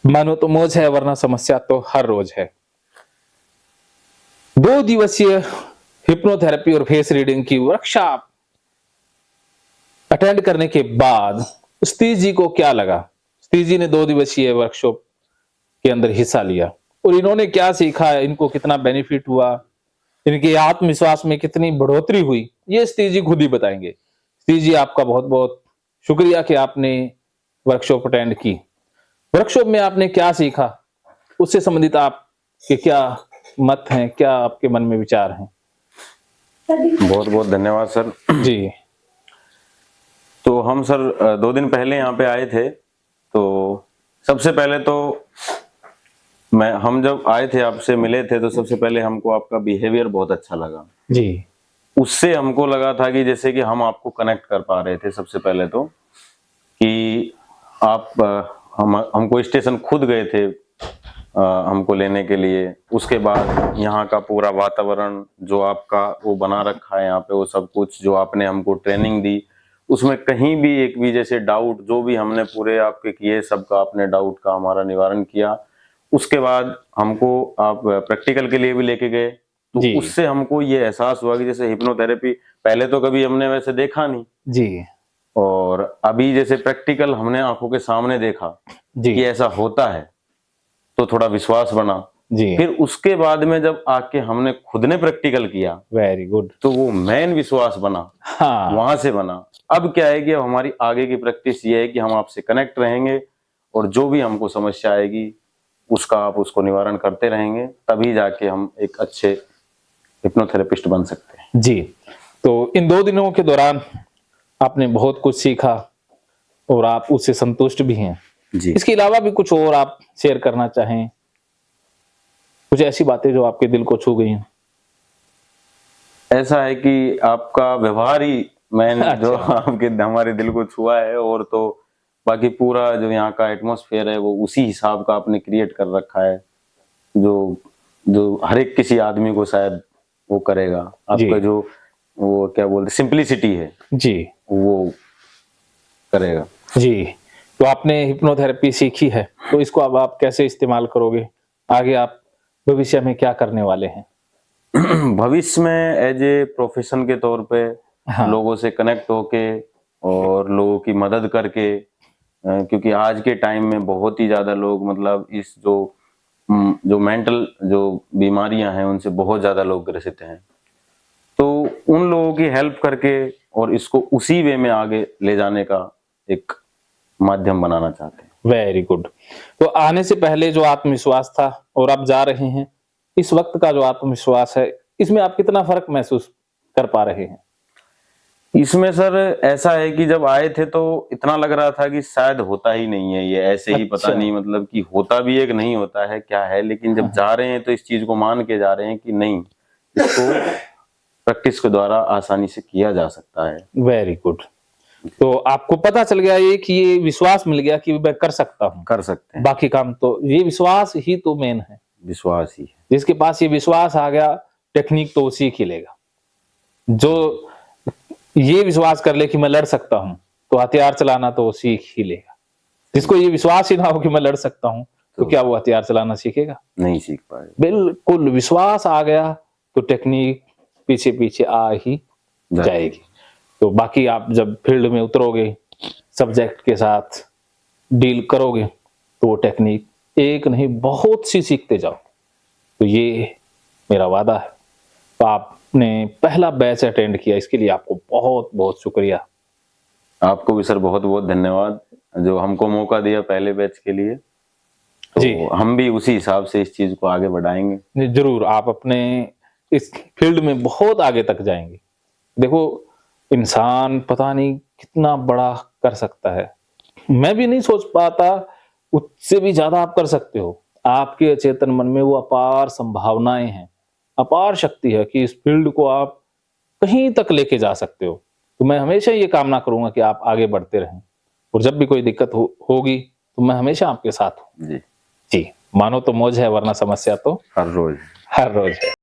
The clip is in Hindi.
मानो तो मौज है वरना समस्या तो हर रोज है। 2 दिवसीय हिप्नोथेरेपी और फेस रीडिंग की वर्कशॉप अटेंड करने के बाद सतीश जी को क्या लगा? सतीश जी ने 2 दिवसीय वर्कशॉप के अंदर हिस्सा लिया और इन्होंने क्या सीखा, इनको कितना बेनिफिट हुआ, इनके आत्मविश्वास में कितनी बढ़ोतरी हुई, ये सतीश जी खुद ही बताएंगे। सतीश जी, आपका बहुत बहुत शुक्रिया कि आपने वर्कशॉप अटेंड की। वर्कशॉप में आपने क्या सीखा, उससे संबंधित आपके क्या मत हैं, क्या आपके मन में विचार हैं? बहुत बहुत धन्यवाद सर जी। तो हम सर 2 दिन पहले यहाँ पे आए थे। तो सबसे पहले तो हम जब आए थे, आपसे मिले थे, तो सबसे पहले हमको आपका बिहेवियर बहुत अच्छा लगा जी। उससे हमको लगा था कि जैसे कि हम आपको कनेक्ट कर पा रहे थे। सबसे पहले तो कि आप हमको स्टेशन खुद गए थे हमको लेने के लिए। उसके बाद यहाँ का पूरा वातावरण जो आपका वो बना रखा है यहाँ पे, वो सब कुछ जो आपने हमको ट्रेनिंग दी, उसमें कहीं भी एक भी जैसे डाउट जो भी हमने पूरे आपके किए, सबका आपने डाउट का हमारा निवारण किया। उसके बाद हमको आप प्रैक्टिकल के लिए भी लेके गए, तो उससे हमको ये एहसास हुआ कि जैसे हिप्नोथेरेपी पहले तो कभी हमने वैसे देखा नहीं जी। और अभी जैसे प्रैक्टिकल हमने आंखों के सामने देखा कि ऐसा होता है, तो थोड़ा विश्वास बना। जी। फिर उसके बाद में जब आके हमने खुद ने प्रैक्टिकल किया, वेरी गुड, तो वो मेन विश्वास बना। हाँ। वहां से बना। अब क्या है कि अब हमारी आगे की प्रैक्टिस ये है कि हम आपसे कनेक्ट रहेंगे और जो भी हमको समस्या आएगी उसका आप उसको निवारण करते रहेंगे, तभी जाके हम एक अच्छे हिप्नोथेरेपिस्ट बन सकते हैं। जी। तो इन 2 दिनों के दौरान आपने बहुत कुछ सीखा और आप उससे संतुष्ट भी हैं। जी। इसके अलावा भी कुछ और आप शेयर करना चाहें, कुछ ऐसी बातें जो आपके दिल को छू गई हैं? ऐसा है कि आपका व्यवहार ही मैन जो आपके हमारे दिल को छुआ है, और तो बाकी पूरा जो यहाँ का एटमॉस्फेयर है वो उसी हिसाब का आपने क्रिएट कर रखा है, जो जो हर एक किसी आदमी को शायद वो करेगा। आपका जो वो क्या बोलते सिंपलिसिटी है जी, वो करेगा। जी। तो आपने हिप्नोथेरेपी सीखी है, तो इसको अब आप कैसे इस्तेमाल करोगे? आगे आप भविष्य में क्या करने वाले हैं? भविष्य में एज ए प्रोफेशन के तौर पे लोगों से कनेक्ट होके और लोगों की मदद करके, क्योंकि आज के टाइम में बहुत ही ज्यादा लोग मतलब इस जो मेंटल जो बीमारियां हैं उनसे बहुत ज्यादा लोग ग्रसित हैं, तो उन लोगों की हेल्प करके और इसको उसी वे में आगे ले जाने का एक माध्यम बनाना चाहते हैं। Very good. तो आने से पहले जो आत्मविश्वास था और आप जा रहे हैं, इस वक्त का जो आत्मविश्वास है, इसमें आप कितना फर्क महसूस कर पा रहे हैं? इसमें सर ऐसा है कि जब आए थे तो इतना लग रहा था कि शायद होता ही नहीं है ये, ऐसे ही पता नहीं मतलब कि होता भी है कि नहीं होता है क्या है, लेकिन जब जा रहे हैं तो इस चीज को मान के जा रहे हैं कि नहीं, इसको प्रैक्टिस के द्वारा आसानी से किया जा सकता है। Very good. तो आपको पता चल गया ये कि ये विश्वास मिल गया कि मैं कर सकता हूँ, कर सकते हैं। बाकी काम तो ये विश्वास ही तो मेन है। विश्वास ही है। जिसके पास ये विश्वास आ गया, टेक्निक तो उसी की लेगा। जो ये विश्वास कर ले कि मैं लड़ सकता हूँ, तो हथियार चलाना तो वो सीख ही लेगा। जिसको ये विश्वास ही ना हो कि मैं लड़ सकता हूँ, तो क्या वो हथियार चलाना सीखेगा? नहीं सीख पाएगा। बिल्कुल, विश्वास आ गया तो टेक्निक पीछे पीछे आ ही जाएगी। तो बाकी आप जब फील्ड में उतरोगे, सब्जेक्ट के साथ डील करोगे, तो वो टेक्निक एक नहीं बहुत सी सीखते जाओ। तो ये मेरा वादा है। तो आपने पहला बैच अटेंड किया, इसके लिए आपको बहुत बहुत शुक्रिया। आपको भी सर बहुत बहुत धन्यवाद जो हमको मौका दिया पहले बैच के लिए। तो हम भी उसी हिसाब से इस चीज को आगे बढ़ाएंगे। जरूर, आप अपने इस फील्ड में बहुत आगे तक जाएंगे। देखो, इंसान पता नहीं कितना बड़ा कर सकता है, मैं भी नहीं सोच पाता, उससे भी ज्यादा आप कर सकते हो। आपके अचेतन मन में वो अपार संभावनाएं हैं, अपार शक्ति है कि इस फील्ड को आप कहीं तक लेके जा सकते हो। तो मैं हमेशा ये कामना करूंगा कि आप आगे बढ़ते रहें, और जब भी कोई दिक्कत होगी तो मैं हमेशा आपके साथ हूँ। जी, मानो तो मौज है वरना समस्या तो हर रोज है।